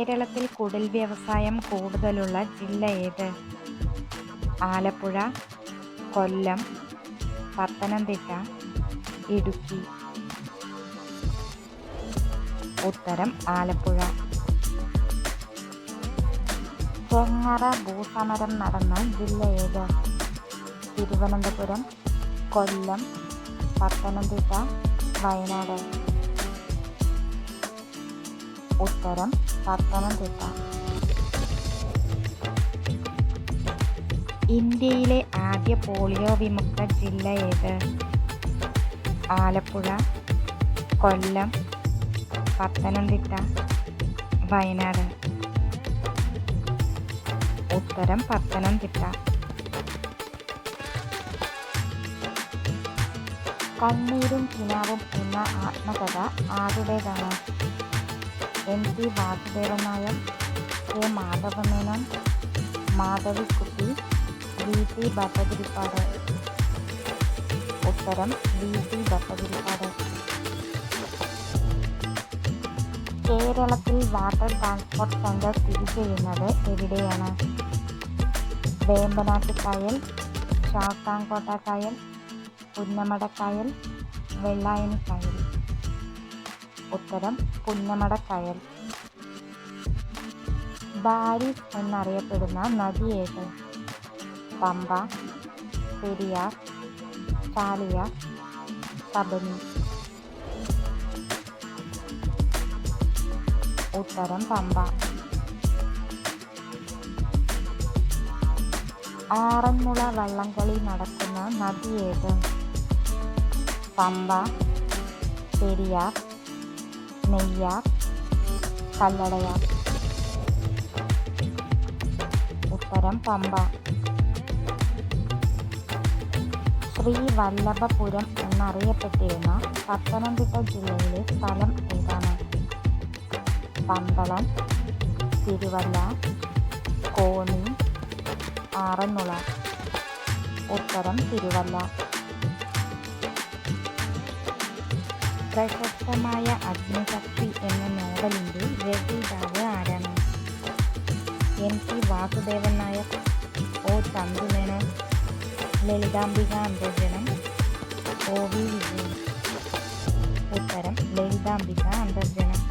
കേരളത്തിൽ കുടിൽ വ്യവസായം കൂടുതലുള്ള ജില്ല ഏത്? ആലപ്പുഴ, കൊല്ലം, പത്തനംതിട്ട, ഇടുക്കി. ഉത്തരം ആലപ്പുഴ. ചെങ്ങറ ഭൂസമരം നടന്ന ജില്ല ഏത്? തിരുവനന്തപുരം, കൊല്ലം, പത്തനംതിട്ട, വയനാട്. ഉത്തരം പത്തനംതിട്ട. ഇന്ത്യയിലെ ആദ്യ പോളിയോ വിമുക്ത ജില്ല ഏത്? ആലപ്പുഴ, കൊല്ലം, പത്തനംതിട്ട, വയനാട്. ഉത്തരം പത്തനംതിട്ട. കണ്ണീരും കിനാവും എന്ന ആത്മകഥ ആരുടേതാണ്? NP Vasudevan Nair, K Madhava Menon, Madhavikutty, VT Bhattathiripad. ഉത്തരം VT ഭട്ടതിരിപ്പാട്. കേരളത്തിൽ വാട്ടർ ട്രാൻസ്പോർട്ട് സെന്റർ സ്ഥിതി ചെയ്യുന്നത് എവിടെയാണ്? വേമ്പനാട്ടുകായൽ, ശാസ്താംകോട്ടക്കായൽ, പുന്നമടക്കായൽ, വെള്ളായണിക്കായൽ. ഉത്തരം പുന്നമടക്കായൽ. ബാരിസ് എന്നറിയപ്പെടുന്ന നദി ഏത്? പമ്പ, പെരിയാർ, ചാലിയാർ, കബനി. ഉത്തരം പമ്പ. ആറന്മുള വള്ളംകളി നടക്കുന്ന നദി ഏത്? പമ്പ, പെരിയാർ, നെയ്യാർ, കല്ലടയാർ. ഉത്തരം പമ്പ. ശ്രീവല്ലഭപുരം എന്നറിയപ്പെട്ടിരുന്ന പത്തനംതിട്ട ജില്ലയിലെ സ്ഥലം ഏതാണ്? പന്തളം, തിരുവല്ല, കോന്നി, ആറന്മുള. ഉത്തരം തിരുവല്ല. പ്രശസ്തമായ അഗ്നിശക്തി എന്ന നോവലിൻ്റെ രചയിതാവ് ആരാണ്? NP Vasudevan Nair, O Chandu Menon, Lalithambika Antharjanam, OV Vijayan. ഉത്തരം ലളിതാംബിക അന്തർജനം.